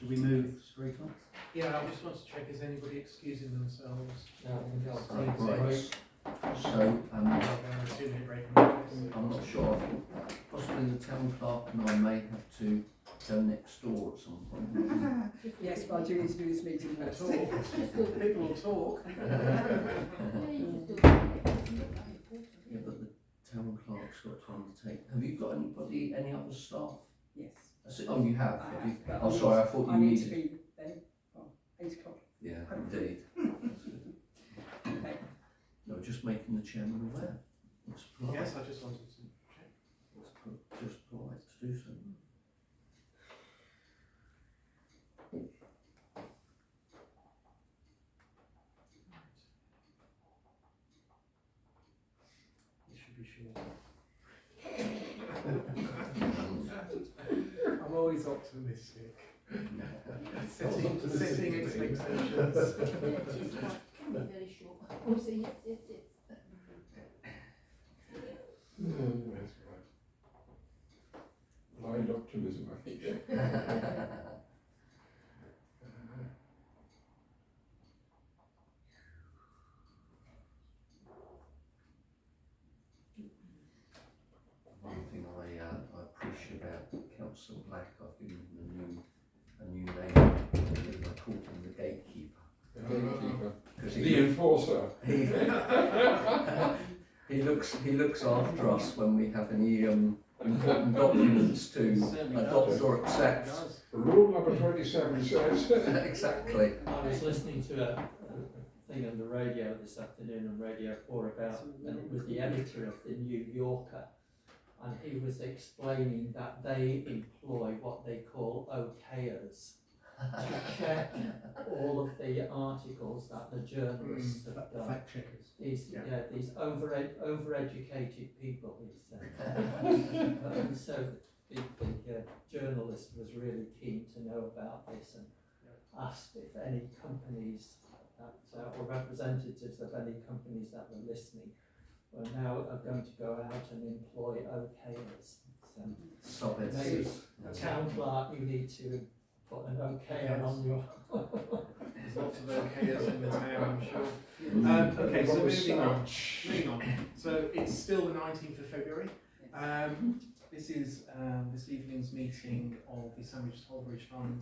Should we move street lights? Yeah, I just want to check, is anybody excusing themselves? Right. So, I'm a 2 minute break. I'm not sure. Possibly the town clerk and I may have to go next door at some point. Yes, but I do need to do this meeting first. People will talk. Yeah, but the town clerk's got to undertake. Have you got anybody, any other staff? Yes. Oh, you have? I Have you? have, Oh, sorry, I thought you I need needed. to be there. Well, 8 o'clock. Yeah, indeed. That's good. Okay. No, just making the chairman aware. It's polite. Yes, I just wanted to check. It's just polite to do so. It should be short. I'm always optimistic. Setting expectations. Very short. Oh, so yes. That's right. Blind optimism, I think. One thing I appreciate about Councillor Black, I've given him a new name. I called him the gatekeeper. The gatekeeper. Because The enforcer. he looks after us when we have any important documents to adopt or accept. Rule number 27 says. Exactly. I was listening to a thing on the radio this afternoon on Radio 4 about, and it was the editor of the New Yorker, and he was explaining that they employ what they call okayers to check all of the articles that the journalists have done. Fact checkers. These overeducated people, he said. So the journalist was really keen to know about this and asked if any companies that, or representatives of any companies that were listening were now going to go out and employ okayers. So maybe town clerk, you need to put an okayer on your. There's lots of okayers in the town, I'm sure. Okay, so moving on. So it's still the 19th of February. This is this evening's meeting of the Sandwich Tollbridge Fund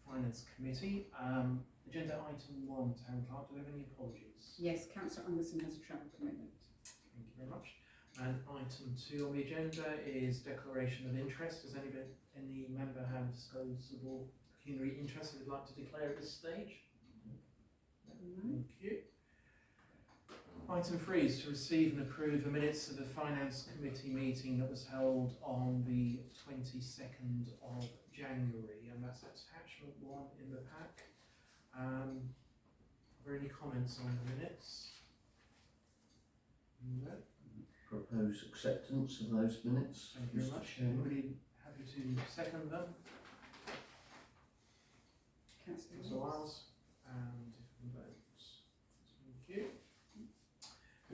Finance Committee. Agenda item 1, Town Clerk, do we have any apologies? Yes, Councillor Anderson has a travel commitment. Thank you very much. And item 2 on the agenda is declaration of interest. Does any member have disposable pecuniary interest they would like to declare at this stage? Thank you. Item 3 is to receive and approve the minutes of the Finance Committee meeting that was held on the 22nd of January, and that's attachment 1 in the pack. Are there any comments on the minutes? No. Propose acceptance of those minutes. Thank you very much. Anybody happy to second them? Councillor Wiles and different votes. Thank you.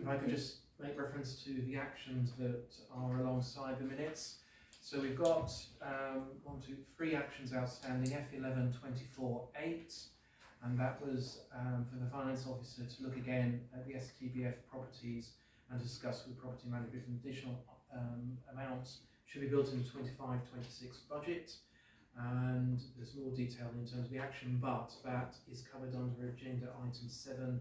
If I could just make reference to the actions that are alongside the minutes. So we've got 3 actions outstanding, F11 24-8, and that was for the Finance Officer to look again at the STBF properties and discuss with the property manager if an additional amounts should be built in the 25-26 budget. And there's more detail in terms of the action, but that is covered under agenda item 7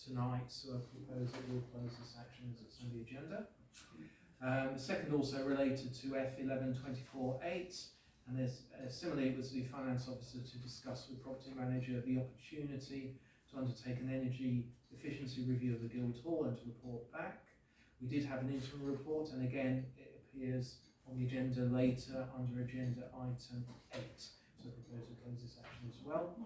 tonight, so I propose that we'll close this action as it's on the agenda. The second also related to F11 24-8, and there's similarly it was the Finance Officer to discuss with Property Manager the opportunity to undertake an energy efficiency review of the Guildhall and to report back. We did have an interim report, and again it appears on the agenda later under agenda item 8, so I propose to close this action as well.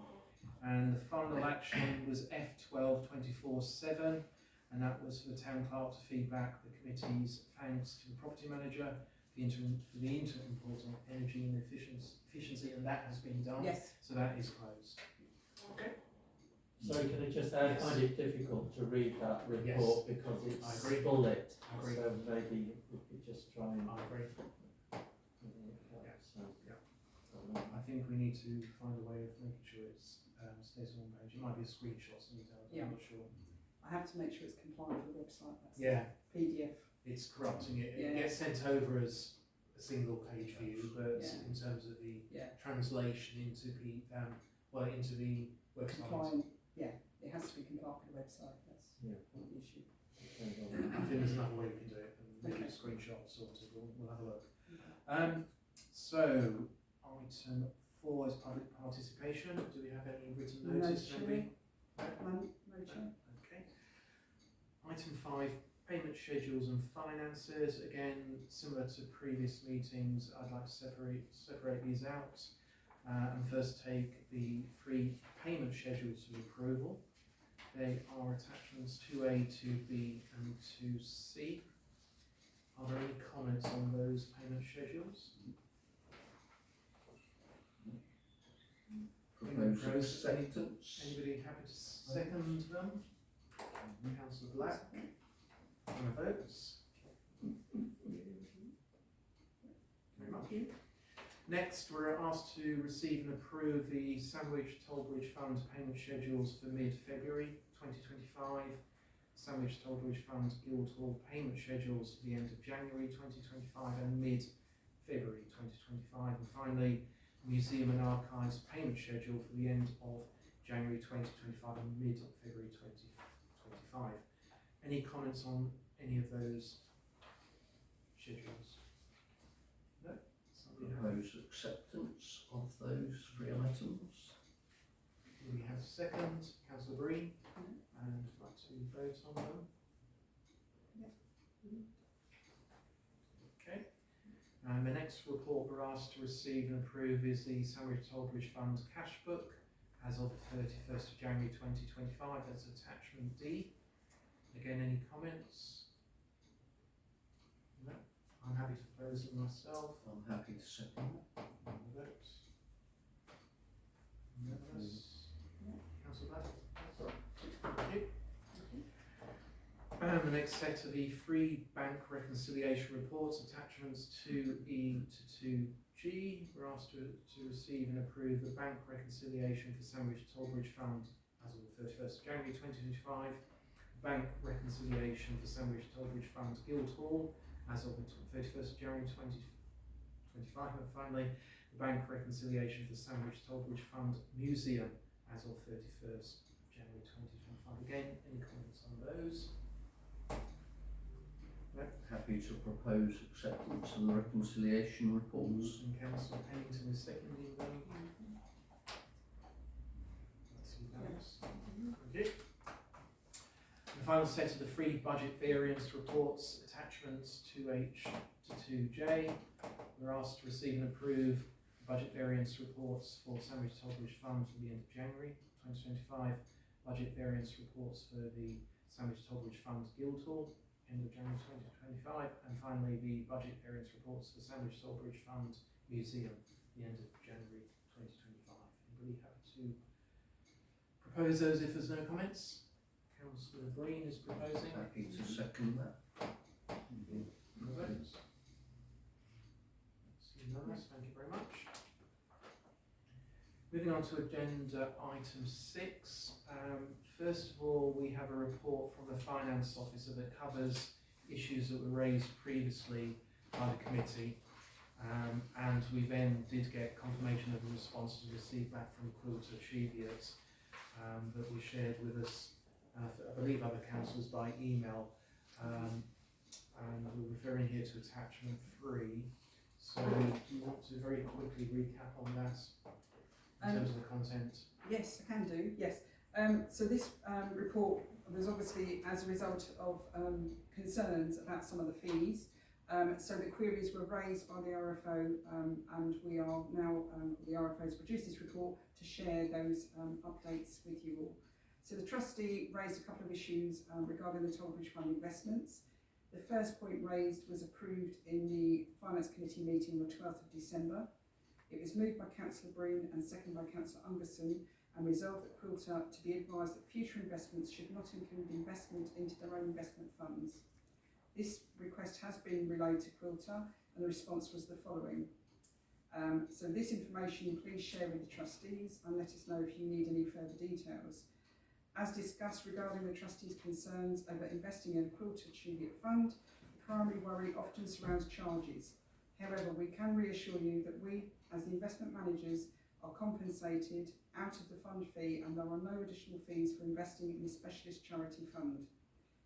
And the final action was F12 24-7, and that was for the Town Clerk to feedback the committee's thanks to the Property Manager for the interim report on energy and efficiency, and that has been done. Yes. So that is closed. Okay. Sorry, can I just add, I find it difficult to read that report because it's bullet. So maybe we could just try and. I agree. So, I think we need to find a way of making sure it's stays on one page. It might be a screenshot, so Yeah. I'm not sure. I have to make sure it's compliant with the website, that's Yeah, PDF. it's corrupting it. It Yeah. gets sent over as a single page view, but Yeah. in terms of the Yeah. translation into into the website. Compliant, yeah, it has to be compliant with the website, that's Yeah. not the issue. I think there's another way we can do it, and maybe a Okay. screenshot sorted. We'll have a look. Okay. So item 4 is public participation. Do we have any written No, notice? Chair. Maybe? No, Chair. Okay. Item 5, payment schedules and finances. Again, similar to previous meetings, I'd like to separate these out and first take the 3 payment schedules to approval. They are attachments 2A, 2B and 2C. Are there any comments on those payment schedules? Propose Any- acceptance. Anybody happy to second them? Councillor Black, on the votes. Very much. Next, we're asked to receive and approve the Sandwich Tollbridge Fund payment schedules for mid-February 2025, Sandwich Tollbridge Fund Guildhall payment schedules for the end of January 2025 and mid-February 2025, and finally, Museum and Archives payment schedule for the end of January 2025 and mid-February 2025. Any comments on any of those schedules? No? Somebody have? Propose acceptance of those 3 items. We have a second, Councillor Breen, Mhm. and I'd like to vote on them. Okay. And the next report we're asked to receive and approve is the Sandwich Tollbridge Fund cash book as of the 31st of January 2025. That's attachment D. Again, any comments? No? I'm happy to propose them myself. I'm happy to second. On the vote. Unanimous. Councillor Black? Thank you. And the next set are the 3 bank reconciliation reports, attachments 2E to 2G. We're asked to receive and approve the bank reconciliation for Sandwich Tollbridge Fund as of the 31st of January 2025, bank reconciliation for Sandwich Tollbridge Fund Guildhall as of the 31st of January 2025, and finally the bank reconciliation for Sandwich Tollbridge Fund Museum as of 31st of January 2025. Again, any comments on those? Happy to propose acceptance of the reconciliation reports. And Councillor Pennington is seconding them. That's unanimous. Thank you. The final set of the 3 budget variance reports, attachments 2H to 2J. We're asked to receive and approve budget variance reports for Sandwich Tollbridge Fund for the end of January 2025, budget variance reports for the Sandwich Tollbridge Fund Guildhall, end of January 2025, and finally the budget variance reports for Sandwich Tollbridge Fund Museum, the end of January 2025. Anybody happy to propose those if there's no comments? Councillor Green is proposing. Happy to second that. On the votes. That's unanimous, thank you very much. Moving on to agenda item 6. First of all, we have a report from the Finance Officer that covers issues that were raised previously by the committee, and we then did get confirmation of the responses received back from Quilter Cheviot that were shared with us, I believe other councillors by email, and we're referring here to attachment 3. So do you want to very quickly recap on that in terms of the content? Yes, I can do, yes. So this report was obviously as a result of concerns about some of the fees. So the queries were raised by the RFO, and we are now, the RFO has produced this report to share those updates with you all. So the trustee raised a couple of issues regarding the Tollbridge Fund investments. The first point raised was approved in the Finance Committee meeting on the 12th of December. It was moved by Councillor Breen and seconded by Councillor Ungerson, and resolved that Quilter to be advised that future investments should not include investment into their own investment funds. This request has been relayed to Quilter, and the response was the following. So this information please share with the trustees and let us know if you need any further details. As discussed regarding the trustees' concerns over investing in a quilter Cheviot fund, the primary worry often surrounds charges. However, we can reassure you that we, as the investment managers, are compensated out of the fund fee and there are no additional fees for investing in a specialist charity fund.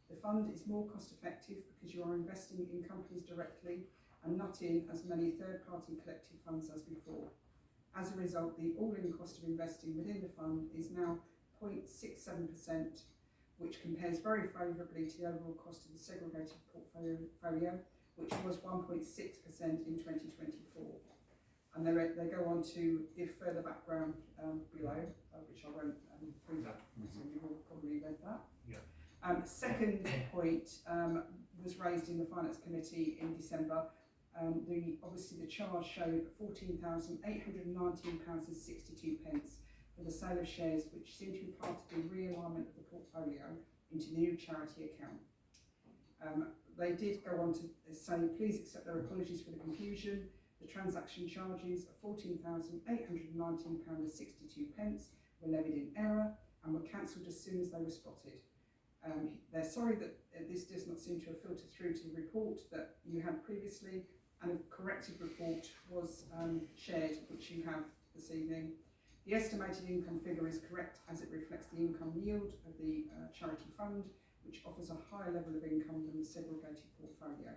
The fund is more cost effective because you are investing in companies directly and not in as many third-party collective funds as before. As a result, the all-in cost of investing within the fund is now 0.67%, which compares very favourably to the overall cost of the segregated portfolio, which was 1.6% in 2024. And they go on to give further background below, which I won't read that, so you've all probably read that. Yeah. Second point was raised in the Finance Committee in December. Obviously the charge showed £14,819.62 for the sale of shares, which seem to be part of the realignment of the portfolio into the new charity account. They did go on to say, please accept their apologies for the confusion. The transaction charges of £14,819.62 were levied in error and were cancelled as soon as they were spotted. They're sorry that this does not seem to have filtered through to the report that you had previously, and a corrected report was shared, which you have this evening. The estimated income figure is correct as it reflects the income yield of the charity fund, which offers a higher level of income than the segregated portfolio.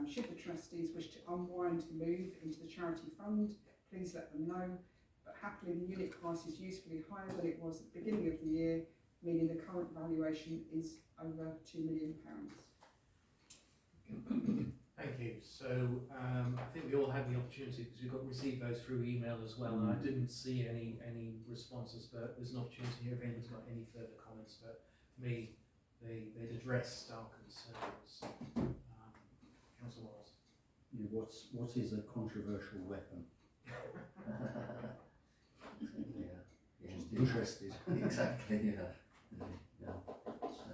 Should the trustees wish to unwind the move into the charity fund, please let them know. But happily, the unit price is usefully higher than it was at the beginning of the year, meaning the current valuation is over £2 million. Thank you. So I think we all had the opportunity, because we received those through email as well, and I didn't see any responses, but there's an opportunity here if anyone's got any further comments. But for me, they'd addressed our concerns. Councillor Wallace. Yeah, what is a controversial weapon? Just interested. Exactly. Yeah. So,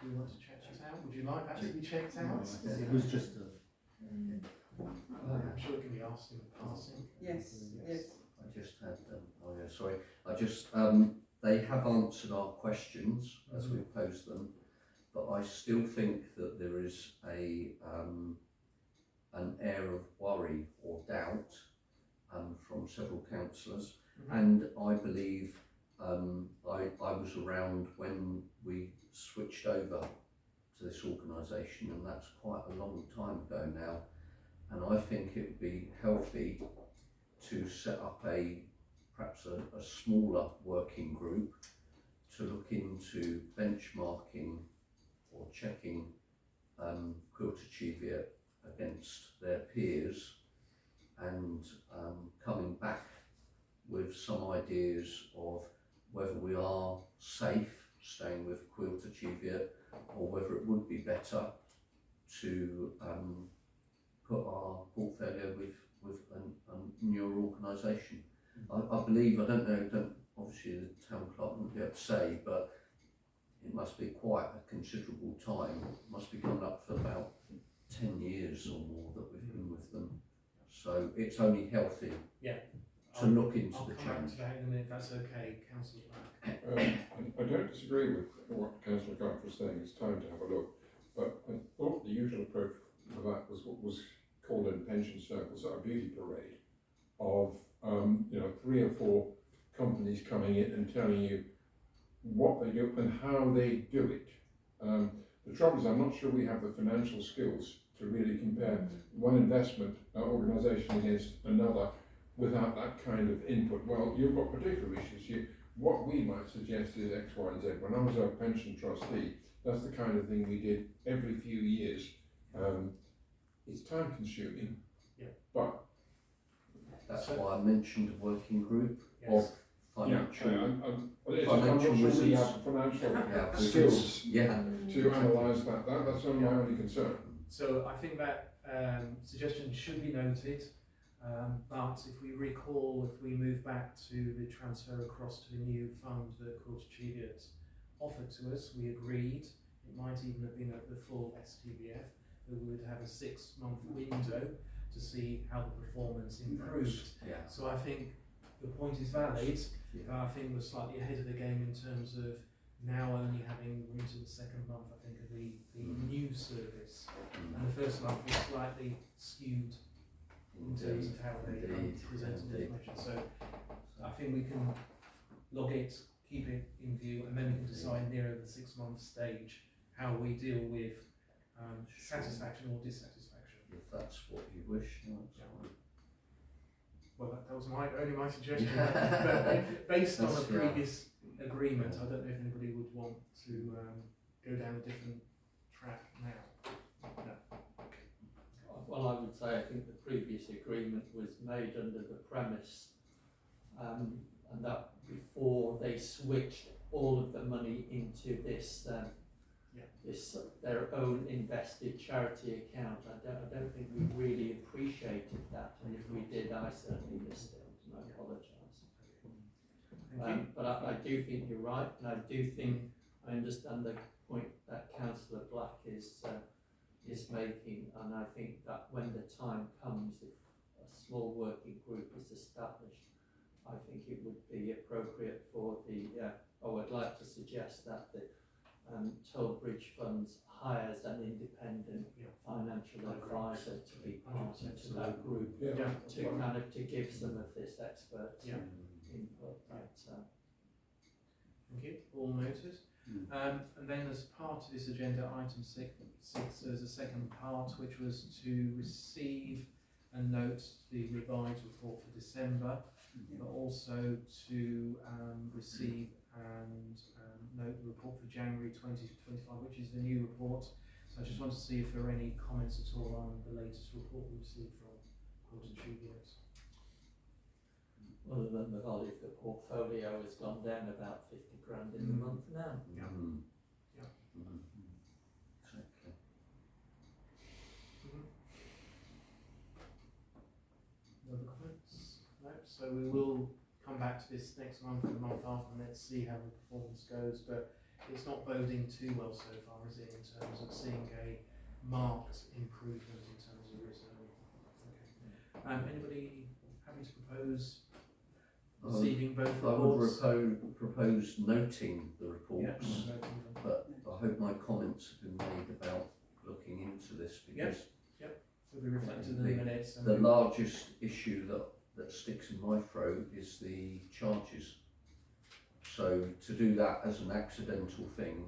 Do you want to check it out? Would you like that to be checked out? it was just a. I'm sure it can be asked in passing. Yes. I just had. Sorry. I just. They have answered our questions as we posed them, but I still think that there is an air of worry or doubt from several councillors, and I believe I was around when we switched over to this organisation, and that's quite a long time ago now, and I think it would be healthy to set up perhaps a smaller working group to look into benchmarking or checking Quilter Cheviot against their peers, and coming back with some ideas of whether we are safe staying with Quilter Cheviot or whether it would be better to put our portfolio with a newer organisation. I believe, I don't know, obviously the town clerk wouldn't be able to say, but it must be quite a considerable time. It must be coming up for about 10 years or more that we've been with them. So it's only healthy to look into the change. I'll come back to that in a minute, if that's okay, Councillor Black. I don't disagree with what Councillor Clark was saying. It's time to have a look. But I thought the usual approach for that was what was called in pension circles a beauty parade of 3 or 4 companies coming in and telling you what they do and how they do it. The trouble is, I'm not sure we have the financial skills to really compare one investment organisation against another without that kind of input. Well, you've got particular issues. What we might suggest is X, Y, and Z. When I was a pension trustee, that's the kind of thing we did every few years. It's time consuming, but that's why I mentioned a working group of financial. Financial skills to analyse that. That's only my only concern. So I think that suggestion should be noted, but if we recall, if we move back to the transfer across to the new fund that Quilter Cheviot offered to us, we agreed, it might even have been at the full STBF, that we would have a 6-month window to see how the performance improved. Yeah. So I think the point is valid, Yeah. but I think we're slightly ahead of the game in terms of now only having, we're into the second month, I think, of the new service. And the first month was slightly skewed in terms of how they presented the information. So I think we can log it, keep it in view, and then we can decide nearer the 6 month stage how we deal with satisfaction or dissatisfaction. If that's what you wish. No, that's Yeah. fine. Well, that was only my suggestion. But based on a That's, yeah. previous agreement, I don't know if anybody would want to go down a different track now. No. Well, I would say I think the previous agreement was made under the premise, and that before they switched all of the money into this, this their own invested charity account. I don't think we really appreciated that, and if we did, I certainly missed it, and I apologise. Thank you. But I do think you're right, and I do think I understand the point that Councillor Black is making, and I think that when the time comes, if a small working group is established, I think it would be appropriate for the, I would like to suggest that the Tollbridge Funds hires an independent financial advisor to be part of that group, Yeah. to kind of to give some of this expert input. Thank you. All noted. And then as part of this agenda, item 6, there's a second part, which was to receive and note the revised report for December, but also to receive and note the report for January 2025, which is the new report. So I just want to see if there are any comments at all on the latest report we received from Court and Studios. Other than the value of the portfolio has gone down about 50 grand in the month now. Yeah. Yeah. Exactly. No other comments? No. So we will come back to this next month and the month after, and let's see how the performance goes. But it's not boding too well so far, is it, in terms of seeing a marked improvement in terms of return? Okay. Anybody happy to propose receiving both I would reports? propose noting the reports, Yeah. but I hope my comments have been made about looking into this, because Will be reflected in the minutes. And the largest issue that sticks in my throat is the charges. So to do that as an accidental thing,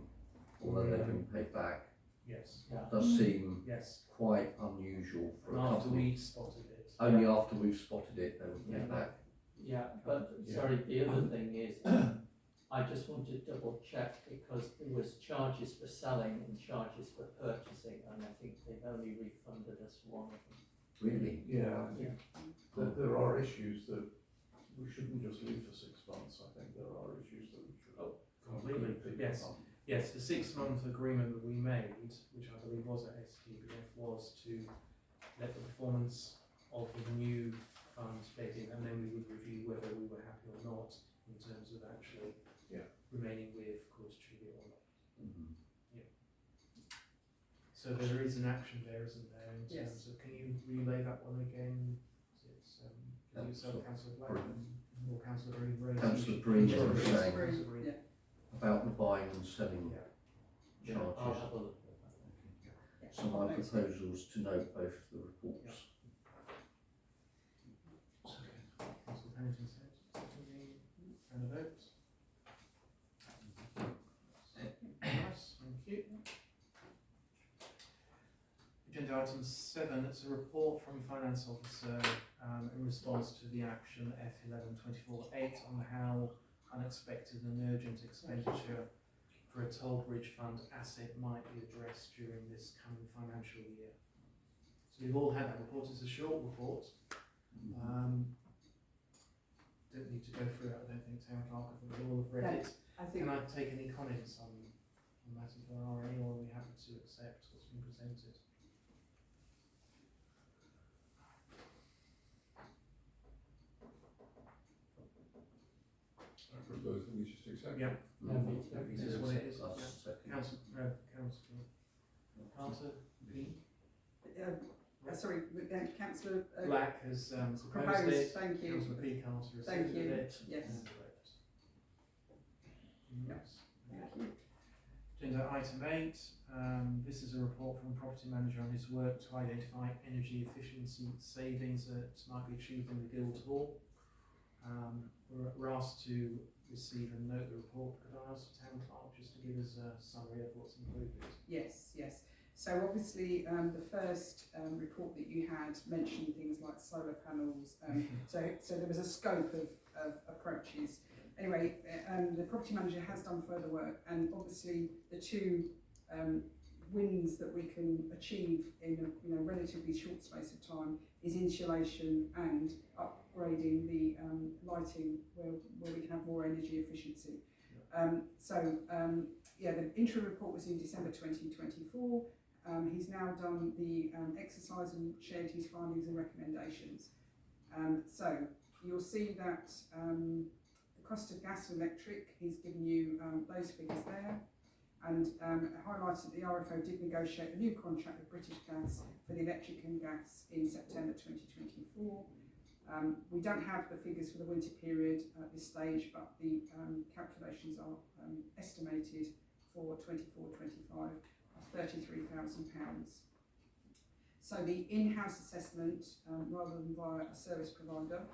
although they've been paid back, yes. does seem Yes. quite unusual for And a after company. we spotted it. Only after we've spotted it, they would pay back. Yeah, but sorry, the other thing is, I just want to double check, because there was charges for selling and charges for purchasing, and I think they've only refunded us one of them. Really? Yeah, I think that there are issues that we shouldn't just leave for 6 months. I think there are issues that we should Completely. pick Yes. up. Yes, the 6 month agreement that we made, which I believe was at STBF, was to let the performance of the new funds bed in, and then we would review whether we were happy or not in terms of actually remaining with Courts Tribute or not. So there is an action there, isn't there, in terms of, can you relay that one again? It's yourself, Councillor Black, or Councillor Green? Councillor Breen was saying Councillor Breen. about the buying and selling Yeah. I'll charges. have a look at that. So my proposal is to note both the reports. Councillor Pennington said, secondly, and a vote. Nice, thank you. Agenda item 7, it's a report from Finance Officer in response to the action F1124.8 on how unexpected and urgent expenditure for a Tollbridge Fund asset might be addressed during this coming financial year. So we've all had that report. It's a short report. Don't need to go through it, I don't think, Town Clerk, I think we all have read it. I think Can I take any comments on that if there are any, or are we happy to accept what's been presented? I propose that we just accept. Yeah. Me too. Happy to That's what it is, accept. yeah. Second. Councillor Green? Yeah, Sorry, Councillor Black has proposed proposed, it. thank you. Councillor Peacock has Thank seconded you. it. Yes. Yes. Thank you. Agenda item 8. This is a report from the property manager on his work to identify energy efficiency savings that might be achieved in the Guildhall. We're asked to receive and note the report. Could I ask the town clerk just to give us a summary of what's included? Yes, yes. So obviously the first report that you had mentioned things like solar panels. So there was a scope of approaches. Anyway, the property manager has done further work, and obviously the two wins that we can achieve in a relatively short space of time is insulation and upgrading the lighting where we can have more energy efficiency. Yeah, the interim report was in December 2024. He's now done the exercise and shared his findings and recommendations. So you'll see that the cost of gas and electric, he's given you those figures there, and highlighted the RFO did negotiate a new contract with British Gas for the electric and gas in September 2024. We don't have the figures for the winter period at this stage, but the calculations are estimated for 24-25 of £33,000. So the in-house assessment, rather than via a service provider,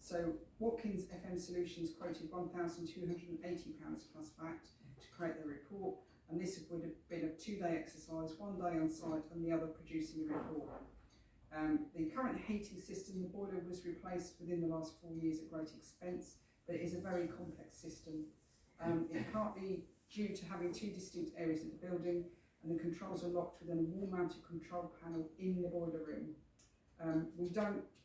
so Watkins FM Solutions quoted £1,280 plus VAT to create the report, and this would have been a 2-day exercise, 1 day on site and the other producing the report. The current heating system, the boiler was replaced within the last 4 years at great expense, but it is a very complex system. It can't be due to having 2 distinct areas of the building, and the controls are locked within a wall-mounted control panel in the boiler room.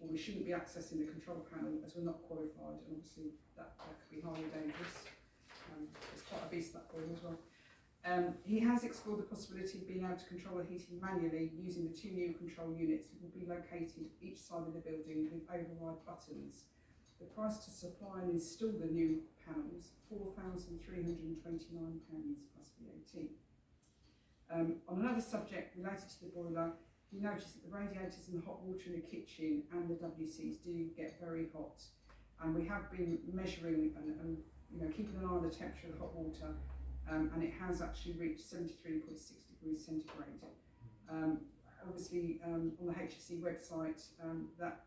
We shouldn't be accessing the control panel as we're not qualified, and obviously that could be highly dangerous. It's quite a beast, that boiler as well. He has explored the possibility of being able to control the heating manually using the 2 new control units that will be located each side of the building with override buttons. The price to supply and install the new panels, £4,329 plus VAT. On another subject related to the boiler, you notice that the radiators and the hot water in the kitchen and the WCs do get very hot, and we have been measuring and keeping an eye on the temperature of the hot water, and it has actually reached 73.6 degrees centigrade. Obviously, on the HSE website, that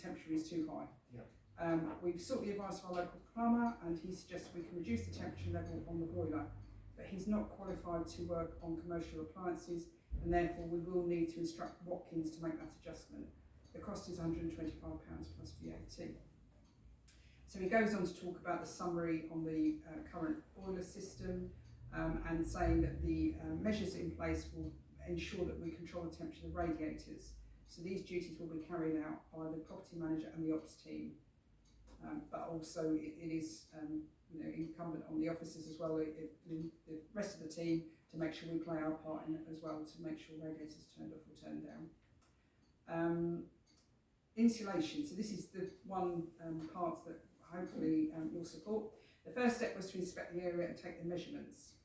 temperature is too high. Yeah. We've sought the advice of our local plumber, and he suggests we can reduce the temperature level on the boiler, but he's not qualified to work on commercial appliances, and therefore we will need to instruct Watkins to make that adjustment. The cost is £125 plus VAT. So he goes on to talk about the summary on the current boiler system, and saying that the measures in place will ensure that we control the temperature of the radiators. So these duties will be carried out by the property manager and the ops team, but also it is incumbent on the officers as well, the rest of the team, to make sure we play our part in it as well, to make sure radiators turned off or turned down. Insulation, so this is the one part that hopefully you'll support. The first step was to inspect the area and take the measurements.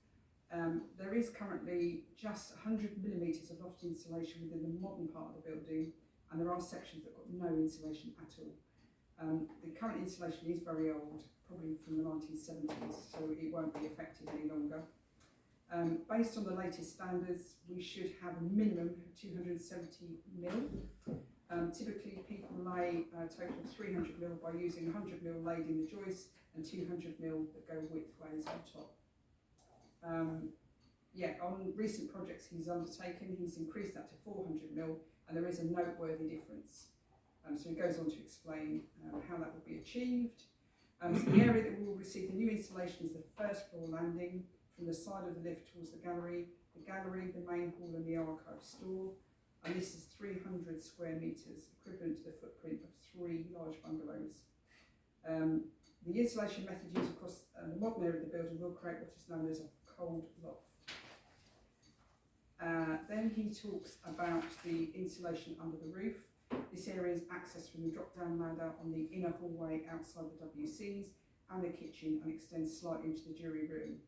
There is currently just 100 millimetres of loft insulation within the modern part of the building, and there are sections that have got no insulation at all. The current insulation is very old, probably from the 1970s, so it won't be effective any longer. Based on the latest standards, we should have a minimum of 270 mil. Typically people lay a total of 300 mil by using 100 mil laid in the joists and 200 mil that go widthways on top. On recent projects he's undertaken, he's increased that to 400 mil, and there is a noteworthy difference. So he goes on to explain how that will be achieved. So the area that will receive the new installation is the first floor landing, from the side of the lift towards the gallery, the main hall and the archive store. And this is 300 square metres, equivalent to the footprint of 3 large bungalows. The insulation method used across the modern area of the building will create what is known as a cold loft. Then he talks about the insulation under the roof. This area is accessed from the drop-down ladder on the inner hallway outside the WCs and the kitchen, and extends slightly into the jury room.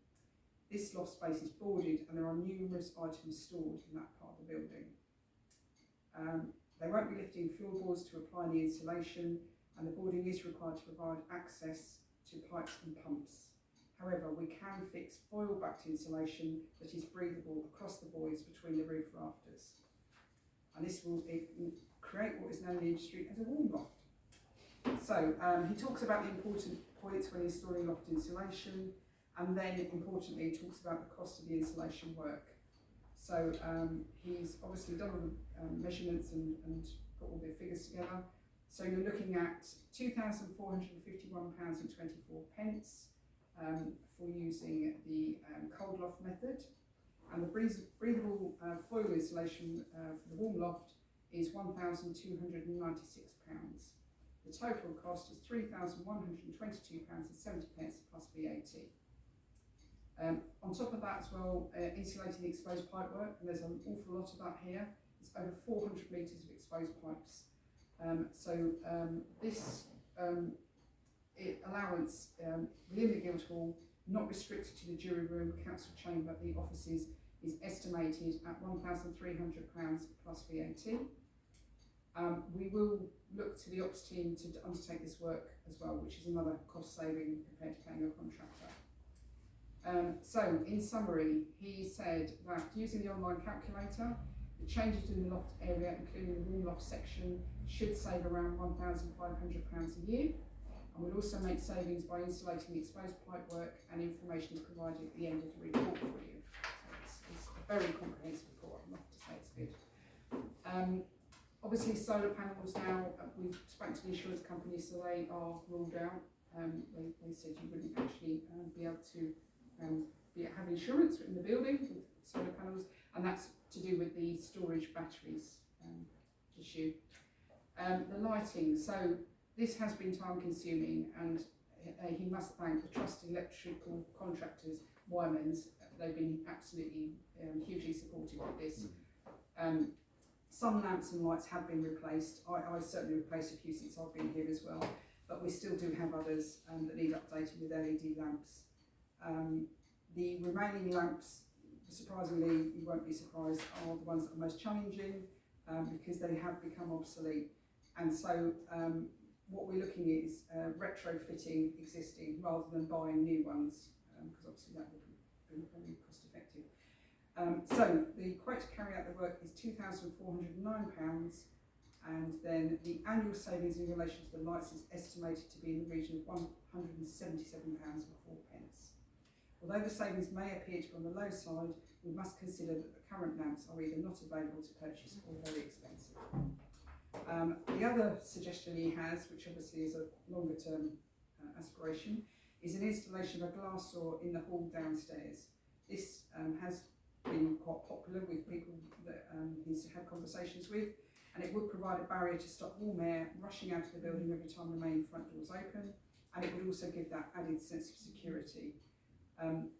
This loft space is boarded, and there are numerous items stored in that part of the building. They won't be lifting floorboards to apply the insulation, and the boarding is required to provide access to pipes and pumps. However, we can fix foil-backed insulation that is breathable across the voids between the roof rafters. And this will create what is known in the industry as a warm loft. So he talks about the important points when installing loft insulation, and then importantly talks about the cost of the insulation work. So he's obviously done all the measurements and put all the figures together. So you're looking at £2,451.24 for using the cold loft method, and the breathable foil insulation for the warm loft is £1,296. The total cost is £3,122.70 plus VAT. On top of that as well, insulating the exposed pipe work, and there's an awful lot of that here. It's over 400 metres of exposed pipes. This allowance within the Guildhall, not restricted to the jury room, council chamber, the offices, is estimated at £1,300 plus VAT. We will look to the ops team to undertake this work as well, which is another cost saving compared to paying a contractor. So in summary, he said that using the online calculator, the changes in the loft area, including the warm loft section, should save around £1,500 a year, and will also make savings by insulating the exposed pipe work, and information is provided at the end of the report for you. So it's a very comprehensive report, I'm not to say it's good. Obviously solar panels now, we've spoken to the insurance company, so they are ruled out. They said you wouldn't actually be able to have insurance in the building with solar panels, and that's to do with the storage batteries issue. The lighting, so this has been time consuming, and he must thank the trusted electrical contractors, Wyman's. They've been absolutely hugely supportive of this. Some lamps and lights have been replaced. I certainly replaced a few since I've been here as well, but we still do have others that need updating with LED lamps. The remaining lamps, surprisingly, you won't be surprised, are the ones that are most challenging because they have become obsolete. And so what we're looking at is retrofitting existing rather than buying new ones, because obviously that would be very cost effective. So the quote to carry out the work is £2,409, and then the annual savings in relation to the lights is estimated to be in the region of £177.04. Although the savings may appear to be on the low side, we must consider that the current lamps are either not available to purchase or very expensive. The other suggestion he has, which obviously is a longer term aspiration, is an installation of a glass door in the hall downstairs. This has been quite popular with people that he's had conversations with, and it would provide a barrier to stop warm air rushing out of the building every time the main front door is open, and it would also give that added sense of security.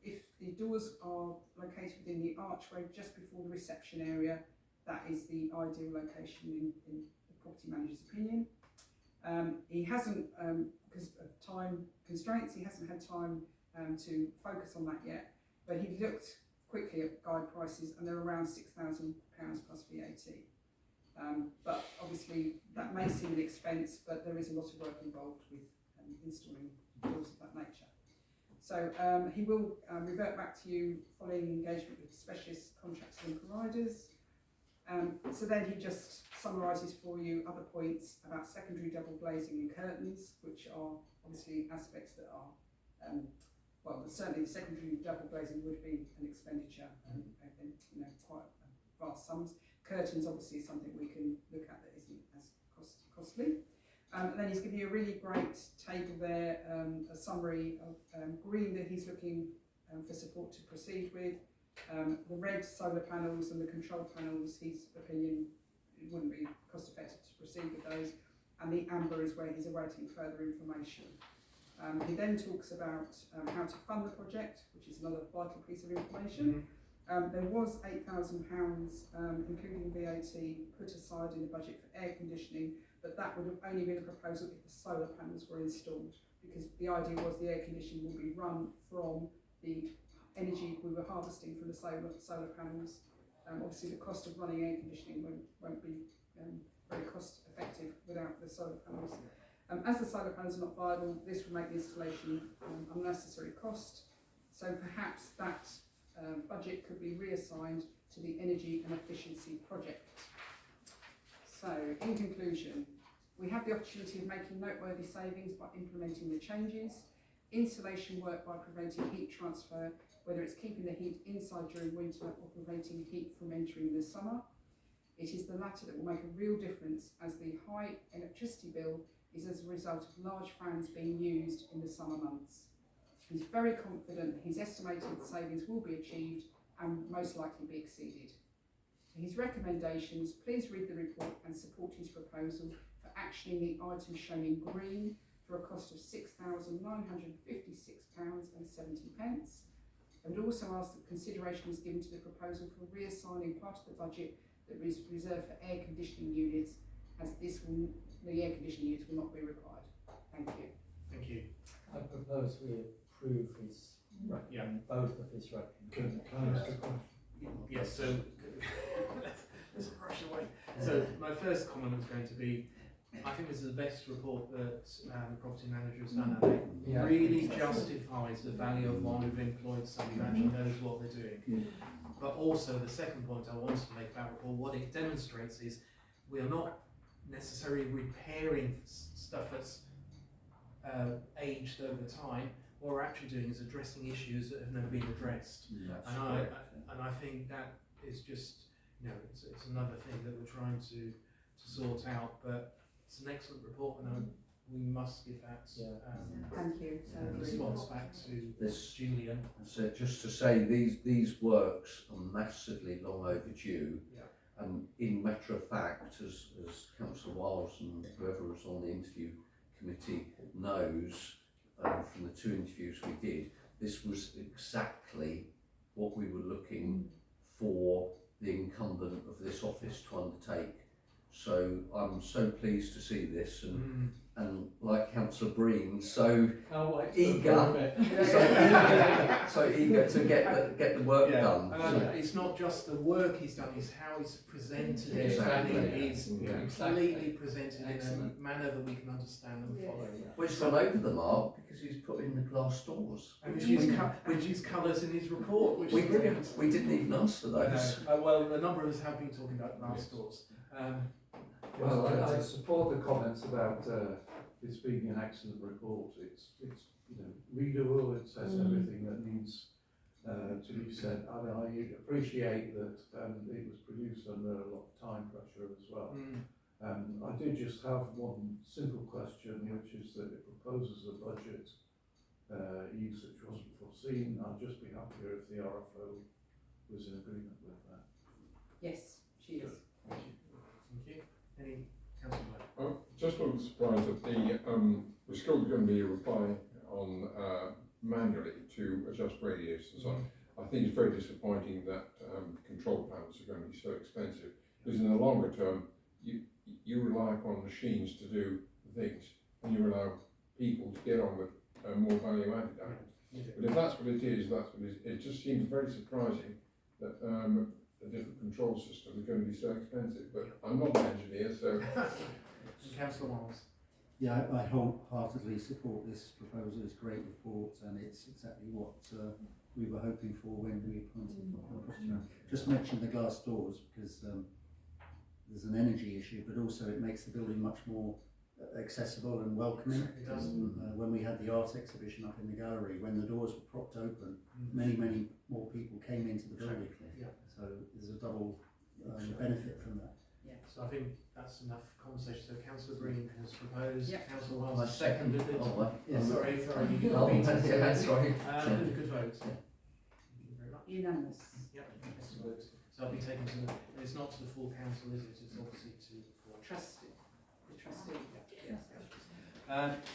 If the doors are located within the archway just before the reception area, that is the ideal location in the property manager's opinion. He hasn't, because of time constraints, he hasn't had time to focus on that yet, but he looked quickly at guide prices and they're around £6,000 plus VAT. But obviously that may seem an expense, but there is a lot of work involved with installing doors of that nature. So he will revert back to you following engagement with specialist contractors and providers. So then he just summarises for you other points about secondary double glazing and curtains, which are obviously aspects that are, well, certainly the secondary double glazing would be an expenditure, and quite vast sums. Curtains obviously is something we can look at that isn't as costly. And then he's given you a really great table there, a summary of green that he's looking for support to proceed with. The red solar panels and the control panels, his opinion, it wouldn't be cost effective to proceed with those. And the amber is where he's awaiting further information. He then talks about how to fund the project, which is another vital piece of information. There was £8,000, including VAT, put aside in the budget for air conditioning, but that would have only been a proposal if the solar panels were installed, because the idea was the air conditioning will be run from the energy we were harvesting from the solar panels. Obviously the cost of running air conditioning won't be very cost effective without the solar panels. As the solar panels are not viable, this will make the installation unnecessary cost. So perhaps that budget could be reassigned to the energy and efficiency project. So, in conclusion, we have the opportunity of making noteworthy savings by implementing the changes, insulation work by preventing heat transfer, whether it's keeping the heat inside during winter or preventing heat from entering the summer. It is the latter that will make a real difference, as the high electricity bill is as a result of large fans being used in the summer months. He's very confident his estimated savings will be achieved and most likely be exceeded. For his recommendations, please read the report and support his proposal for actioning the items shown in green for a cost of £6,956.70. I would also ask that consideration is given to the proposal for reassigning part of the budget that is reserved for air conditioning units, as the air conditioning units will not be required. Thank you. Thank you. I propose we approve his both of his recommendations. Can I ask a question? Yes, so let's rush away. So my first comment was going to be, I think this is the best report that the property manager has done, and it really justifies the value of one who've employed somebody who actually knows what they're doing. But also the second point I wanted to make about the report, what it demonstrates is we are not necessarily repairing stuff that's aged over time. What we're actually doing is addressing issues that have never been addressed. And I think that is just, it's another thing that we're trying to sort out. But it's an excellent report, and we must give that Thank you. response back to This, Julian. so just to say, these works are massively long overdue. Yeah. And in matter of fact, as Councillor Wiles and whoever was on the interview committee knows, from the 2 interviews we did, this was exactly what we were looking for the incumbent of this office to undertake. So I'm so pleased to see this, and like Councillor Breen, so eager, so eager to get the work done. And it's not just the work he's done; it's how he's presented it. Exactly. And he's completely presented in a manner that we can understand and follow. Well, he's gone over the mark because he's put in the glass doors. And which used colours in his report, which is brilliant. We didn't even ask for those. Well, a number of us have been talking about glass doors. Well, I support the comments about this being an excellent report. It's readable. It says everything that needs to be said, and I appreciate that it was produced under a lot of time pressure as well. I did just have one simple question, which is that it proposes a budget use which wasn't foreseen. I'd just be happier if the RFO was in agreement with that. Yes, she is. Thank you. Thank you. Any councillor? Just a little surprised that we're still going to be replying on manually to adjust radius and so on. I think it's very disappointing that control panels are going to be so expensive, because in the longer term you rely upon machines to do things, and you allow people to get on with more value added items. But if that's what it is, that's what it is. It just seems very surprising that a different control system is going to be so expensive. But I'm not an engineer, so. Councillor Wiles. Yeah, I wholeheartedly support this proposal. It's a great report, and it's exactly what we were hoping for when we appointed the Just mention the glass doors, because there's an energy issue, but also it makes the building much more accessible and welcoming. It does. When we had the art exhibition up in the gallery, when the doors were propped open, many more people came into the building. Yeah. So there's a double benefit from that. So I think that's enough conversation. So Councillor Green has proposed. Yep. Councillor My Wiles seconded it. Sorry, you Oh, beat us. yeah, sorry. Good vote. Thank you very much. Unanimous. Yep. Excellent. So I'll be taken to the, it's not to the full council, is it? It's obviously to the full Trustee. The trustee. Yes.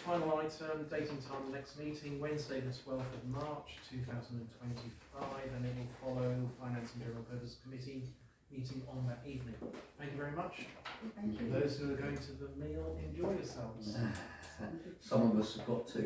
Final item, date and time of the next meeting, Wednesday the 12th of March 2025, and it will follow Finance and General Purpose Committee meeting on that evening. Thank you very much. Thank you. Those who are going to the meal, enjoy yourselves. Some of us have got to.